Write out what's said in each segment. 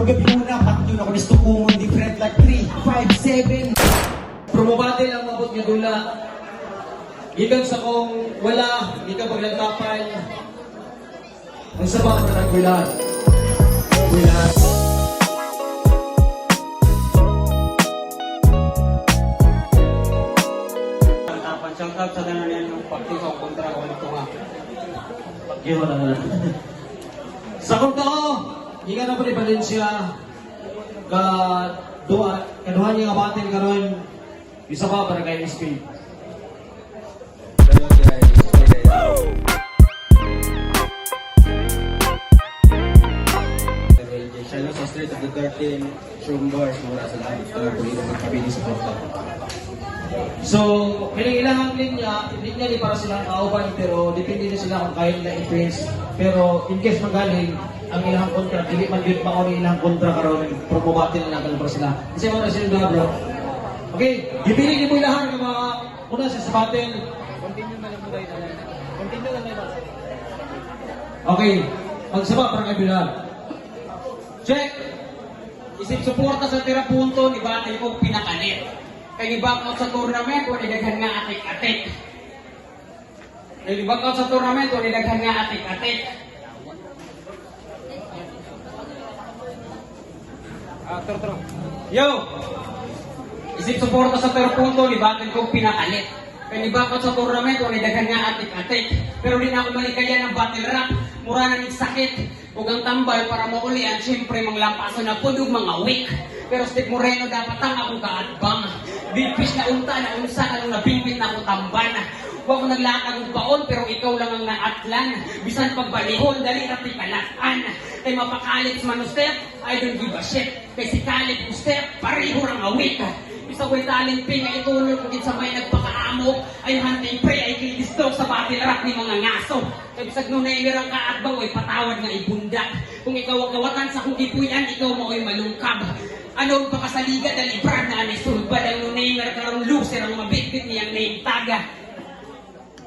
gabi una, pat yun ako gusto kumon different like 3, 5, 7. Promobate ang mabot nga dula. Gikan sa kong wala, di ka paglantapan. Ang sabang na nagbulan. Bulan. Shout out sa tanan niya yung pagtiso ang kontra ko nito nga. Pagkiwa na lang. Sa kong tao, higa na po ni Valencia. Kaduhan niya nga batin karon. Isa pa para kay Speed. Shalom sa street of the 13 shroom bars mula sa lahat. Tara po dito magkabili sa porta. So, kining ilang linya ni para silang kauban pero depende na sila kung kaya nila i-face. Pero in case magaling ang ilang kontra, dili man gyud mao ni ilang kontra karon promobate na lang para sila. Kasi mo na sila bro. Okay, gipili ni mo ilahan nga mga una sa battle. Continue na lang mo dahil. Continue na lang. Okay, magsaba para kay Bilal. Check. Isip suporta sa tira punto ni Battle kong pinakalit. Kaya i-back out sa tournament o nilaghan nga atik-atik. I-back out sa tournament o nilaghan nga atik-atik. Tro. Yo! Isip suporta sa tira punto ni Battle kong pinakalit. Kaya i-back out sa tournament o nilaghan nga atik-atik. Pero di na ako malikaya ng battle rap. Mura na ng sakit. Huwag ang tambal para maulian. Siyempre manglampaso na pudog mga weak. Pero Steve Moreno dapat ang akong kaadbang. Bigfish na unta na unsa anong nabimbit na akong tamban. Huwag ko naglakad ng baon pero ikaw lang ang naatlan. Bisan pagbalihon, dali rati kalatan. Kay mapakalit man step, I don't give a shit. Kay si Kalit step, pareho rang awit. Bisa ko'y talent pin nga itulog kung sa may nagpakaamo. Ay hunting prey, ay kilistrok sa battle rap ni mga ngaso. Kay bisag nunay mirang kaadbang, ay patawad nga ibundak. Kung ikaw ang kawatan sa kung ipuyan, ikaw mo ay malungkab. Ano pa kasaliga dali brad na anay sulbad ang nunaymer karong loser ang mabitbit niyang name taga.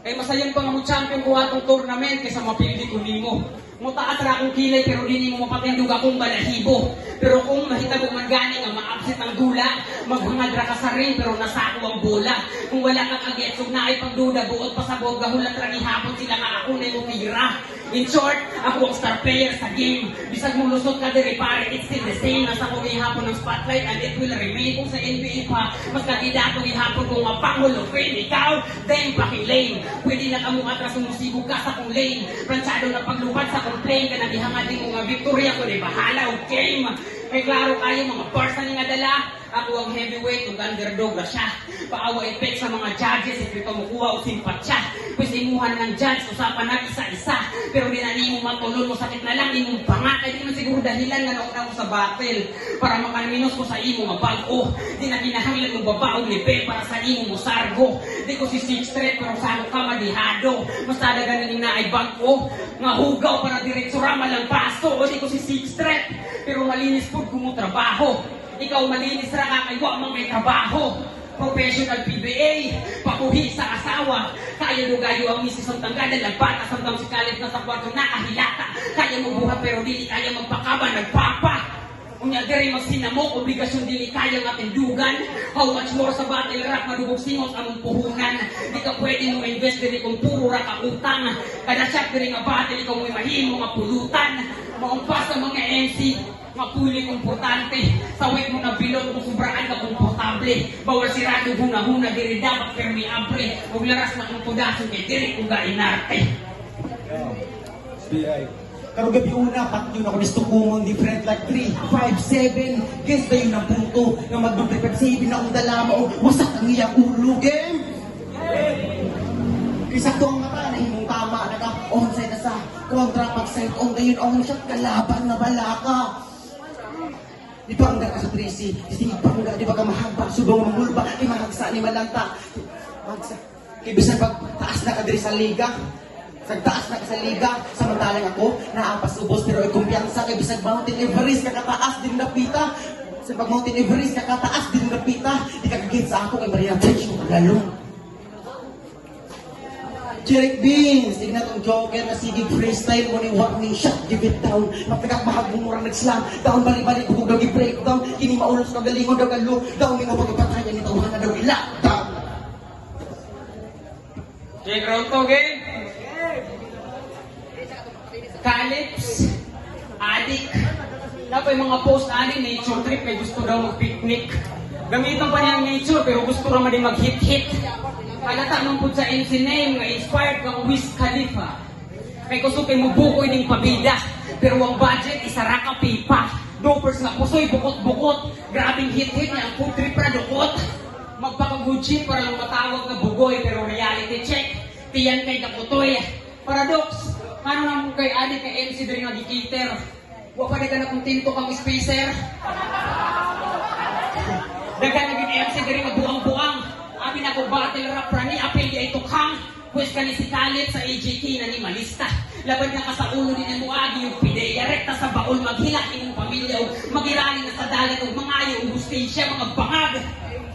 Kay masayan pa nga mo champion ko atong tournament kaysa mapildi ko nimo. Mutaas ra akong kilay pero di nimo mapatay ang duga kong balahibo. Pero kung mahitag man gani nga ma-absent ang dula, maghangad ra ka sa ring pero nasa ako ang bola. Kung wala kang agetsog na ay pagduda buot pa sa boga hulat ra ni hapon sila nga ako na yung tira. In short, ako ang star player sa game. Bisag mo lusot ka diri pare, it's still the same. Nasa ko ihapon ng spotlight and it will remain. Kung sa NBA pa, mas kandidato ihapon kung mapangulo. Pwede ikaw, then pakilame. Pwede na kamo atras umusigo ka sa kong lane. Planchado na paglupad sa complain ka na ihangad din mga victory ako ni bahala o game. Kay klaro kayo mga bars na nga dala. Ako ang heavyweight, ang underdog na siya. Paawa effect sa mga judges, ito mukuha o simpatya. Pwede imuhan ng judge, usapan na isa-isa. Pero di na mo matulon mo, sakit na lang, imong panga. Kaya di man siguro dahilan nga nauna ko sa battle. Para makaminos ko sa imo nga bago. Di na kinahanglan mong babaong libe para sa imo mo sargo. Di ko si Six Threat, pero sa ako ka madihado. Mas tadagan na na ay bangko. Nga hugaw para diretso rama lang paso. O di ko si Six Threat, pero malinis po kung mo trabaho. Ikaw malinis ra ka kay wa man may trabaho. Professional PBA, pakuhi sa asawa. Kaya lugayo ang misis ang tanggalan ng bata. Samtang si Kalit na sa kwarto nakahilata. Kaya mo buhat pero dili kaya magpakaba, nagpapa. Unya diri magsinamok, obligasyon dili kaya nga tindugan. How much more sa battle rap, madugog singos among puhunan. Di ka pwede mo invest diri kung puro ra ka utang. Kada shot diri nga battle, ikaw mo'y mahimo nga pulutan. Maumpas sa mga MC, mapuli komportante. Sawit mo na bilot kung sobraan ka komportable. Bawal sirado huna-huna, diri dapat permeable. Huwag laras na kung pudason kay diri kung gainarte. Karong gabi una, pat yun ako gusto kumon different like 3, 5, 7. Guess ba yun ang punto na mag-double 7 na akong dalama o wasak ang iyang ulo. Game! Isa ko ang mata na himong tama, naka-onside na sa kontra pag-side on ngayon on shot, kalaban na balaka. Di ba ang ka sa Tracy? Di ba ka mahaba, subong mamulba, di mahagsa ni malanta. Magsa. Ibisan pag taas na ka diri sa liga. Sagtaas na ka sa liga, samantalang ako, naampas ubos pero ay kumpiyansa kay bisag Mountain Everest, kakataas din napita. Sa pag Mountain Everest, kakataas din napita. Di kakagit sa ako kay Maria Tension, lalong. Jeric Beans, tignan tong Joker na sige freestyle mo ni warning shot, give it down. Mapagak mahag mo murang nag-slam, down balik-balik, bukog daw i-breakdown. Kini maulos ka galingon daw ka look, down mo pagkapatayan ni tawhan na daw i-lockdown. Okay, ground to, okay? Calyps, addict. Dapat yung mga post ani nature trip, may gusto daw mag-picnic. Gamitan pa niya ang nature, pero gusto naman din mag-hit-hit. Halata nung po sa MC name, nga inspired kang Wiz Khalifa. Kay gusto kay mubukoy ning pabida, pero ang budget isara ka pipa. Dopers nga pusoy, bukot-bukot. Grabing hit-hit niya, ang food trip na dukot. Magpaka-Gucci para lang matawag na bugoy, pero reality check, tiyan kay kaputoy. Paradox, ano naman kay Adi kay MC din nga gikiter? Wa pa dagan akong tinto kang spacer. Dagan naging MC din nga buang-buang. Abi na ko battle rap rani, apel di ay tukhang. Pwes ka ni si Khalid sa AJT na ni Malista. Laban na ka sa ulo din ang muagi yung pideya. Rekta sa baul, maghilak yung pamilya. Magirani na sa dagat o mga ayaw, ubustisya, mga bangag.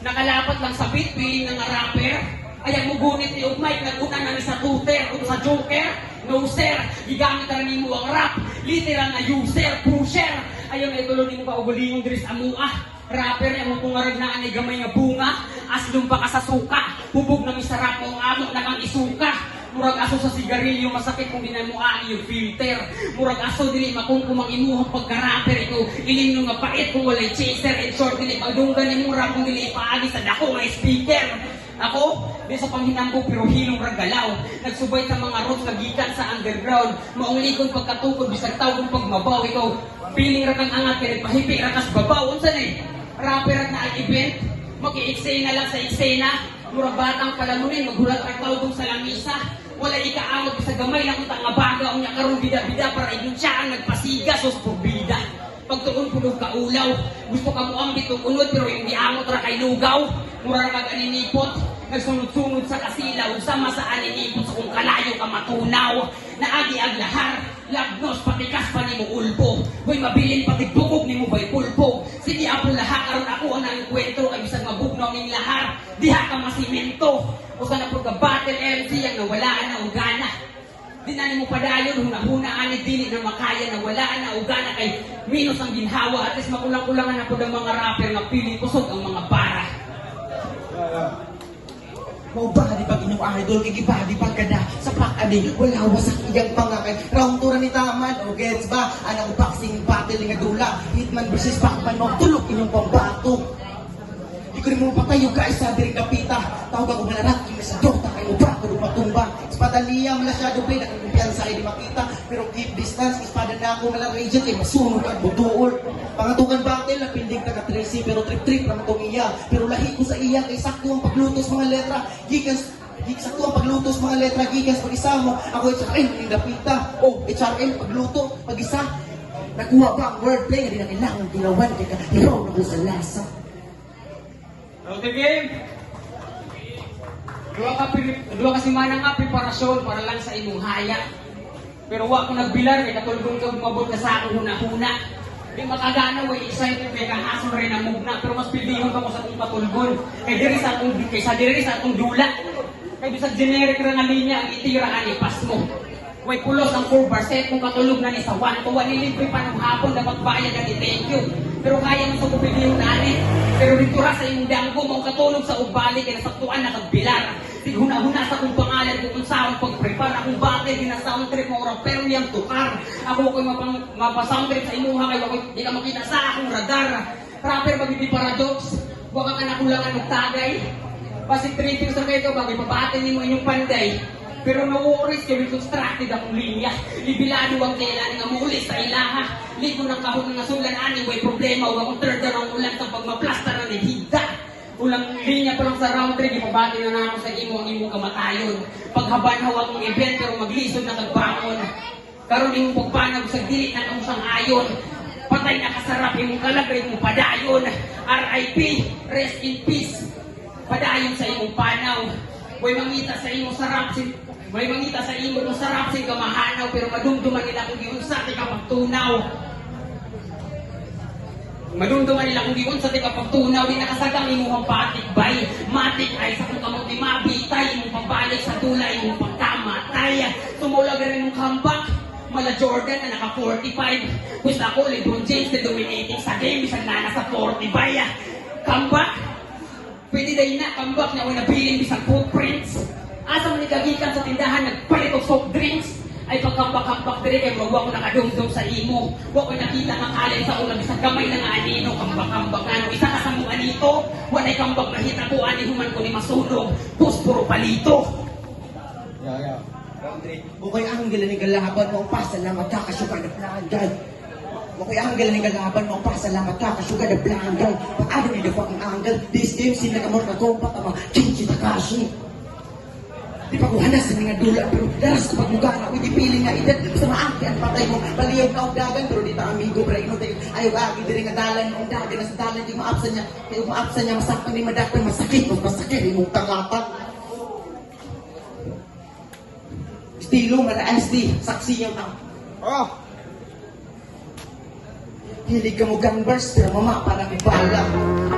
Nakalapat lang sa beat, piling ng rapper. Ayaw mo gunit ni Ugmike, nag-una na ni sa tuter o sa joker. No sir, gigamit na rin mo ang rap. Literal na user, pusher. Ayaw na ituloy mo pa ugulingong diris amuah. Rapper, yung pungarag na anay gamay nga bunga. Aslum pa ka sa suka. Hubog na misarap mo ang amok na kang isuka. Murag aso sa sigarilyo, masakit kung di na mo yung filter. Murag aso, dili makungkumang imuhang pagka-rapper. Ikaw, ilim nyo nga pait kung walay chaser. In short, dili pagdunggan ni murag kung dili ipaagi sa dako nga speaker. Ako, di sa panghinambog pero hilong ragalaw. Nagsubay sa mga roots nagikan sa underground. Maong likod pagkatukod, bisag tawag pagmabaw. Ikaw, piling rakang angat, kaya pahipi rakas babaw. Unsan eh? Rapper at na event, mag-i-eksena lang sa eksena. Murag batang palamunin, maghulat ang tawag sa lamisa. Wala ikaamot sa gamay lang kung nga baga. Unya karong bida-bida para igong siya ang nagpasiga sos por bida. Pagtuon punog ka ulaw, gusto ka mo ang bitong unod pero yung diamot ra kay lugaw. Mura ra kag aninipot, nagsunod-sunod sa kasilaw, sama sa aninipot sa kung kalayo ka matunaw. Naagi ag lahar, labnos patikas pa ni mo ulpo. Hoy mabilin pati bukog ni mo bay pulpo. Sige apo laha karon ako ang nangkwentro ay bisag mabugnaw ning lahar. Diha ka masimento. Usa na pud ka battle MC ang nawalaan na ugana. Di na mo padayon, huna-huna anit dili na makaya na wala na ugana kay minus ang ginhawa at least makulang-kulangan na po ng mga rapper na piling kusog ang mga bara. Mau ba di pag inyong idol, kikiba di pag kada sa pak-adi, wala wasak iyang pangakay. Round 2 ni Taman, o gets ba? Anang boxing battle nga dula, Hitman versus Pacman, tulog inyong pambato. Di ko rin mo patayo guys, sabi rin kapita. Tawag ako malarat, yung sa dota kayo ba? Tulog matumba. Espada niya, masyado ba? Nakumpiyansa ay di makita. Pero keep distance, espada na ako malang agent, eh masunog ang butuol. Pangatukan battle, napindig taga Tracy, pero trip-trip naman itong iya. Pero lahi ko sa iya, kay sakto ang paglutos mga letra. Sakto ang paglutos mga letra, gikas pag-isa mo. Ako HRM, yung dapita. O, HRM, pagluto, pag-isa. Nakuha ba ang wordplay? Hindi na kailangan ginawan, kaya hiraw na ko sa lasa. Roll the game! Dua kasi manang nga preparasyon para lang sa imong haya. Pero wa ko nagbilar, kay katulgong ka bumabot ka sa akong huna-huna. Di makagana, way excited, kay kahasol rin ang mugna. Pero mas pildihon ka mo sa akong patulgon. Kay sa diri sa akong dula. Kay bisag generic ra nga linya, ang itiraan ipas mo. Way pulos ang 4 bar set kung katulog na ni sa 1 to 1 nilibre pa ng hapon na magbayad na ni thank you. Pero kaya mo sa pupili yung nani. Pero dito ra sa imong danggo mo katulog sa ubali kaya saktuan na kagbilar. Tighuna-huna sa kong pangalan kung unsaon pag-prepare akong battle din na sound trip mo orang pero yung tukar. Ako ko'y mapasound trip sa imuha kayo di ka makita sa akong radar. Rapper magiging paradox. Huwag ka nakulangan ng tagay. Basic tripping sa kayo bagay pabattle ni mo inyong panday. Pero no-worries kayo constructed akong linya. Libilado ang kailan nga muli sa ilaha. Ligo ng kahon ng nasulan ani, way problema. Huwag akong third ang ulan kapag maplastar na nihigda. Ulang linya pa lang sa round 3, ipabati na ako sa imo ang imong kamatayon. Paghaban hawak ng event pero maglisod na kagbangon. Karon imong pagpanag sa dili na kang sang ayon. Patay na kasarap imong kalagay mong padayon. RIP, rest in peace. Padayon sa imong panaw. Way mangita sa imong sarap may mangita sa imo kung sarap sing kamahanaw pero madumduman nila kung giunsa ti kapagtunaw. Madumduman nila kung giunsa ti kapagtunaw di nakasagang imong patik bay. Matik ay sa kung kamot ni mabitay imong pambalik sa tulay imong pagkama. matay. Tumula rin mong comeback. Mala Jordan na naka 45. Gusto ako, LeBron James na dominating sa game. Isang na nasa 40 baya. Comeback. Pwede dahil na comeback na wala bilin bisang footprints. Asa mo nagagikan sa tindahan nagpalit og soft drinks. Ay pagkambak-kambak dire kay wag ko nakadungdong sa imo. Wa ko nakita nga kalay sa ulang bisang gamay na nga anino kambak-kambak nga no. Isa ka sa mong anito. Walay kambak mahita ko ani human ko ni masunog. Puspuro palito. Yeah. Bukay anggel ni galaban mo pasalamat ka kasugar na planggay. Bukay anggel ni galaban mo pasalamat ka kasugar na planggay. Paano ni the fucking angle? This game sila ka mo na kompak ama Kinchi Takashi. Di pa ko hanas sa mga dula pero daras ko pagmuga na hindi piling nga edad sa maangki ang patay mo paliyaw ka og dagan pero di ta amigo bra ino tayo ayaw agi diri nga dalan ang dagan sa dalan di maapsan niya kay maapsan niya masaktan ni madakpan masakit imong tangapan. Estilo mala SD, saksi yung tao. Oh! Hilig ka mo ganbars, pero mama para ibala.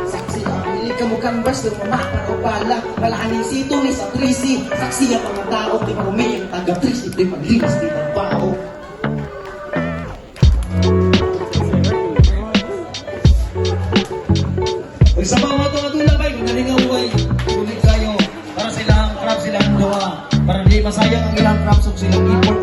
Saksi ang hilig ka mo ganbars, pero mama para ibala. Malaaning sito ni sa trisi, saksi ang mga tao, di ba umiyak taga trisi, di maglinis, di ba bao. Sa mga tumatula ba, kung nalingaw ay tuloy kayo para silang crab silang gawa. Para di masayang ang ilang crabs o silang import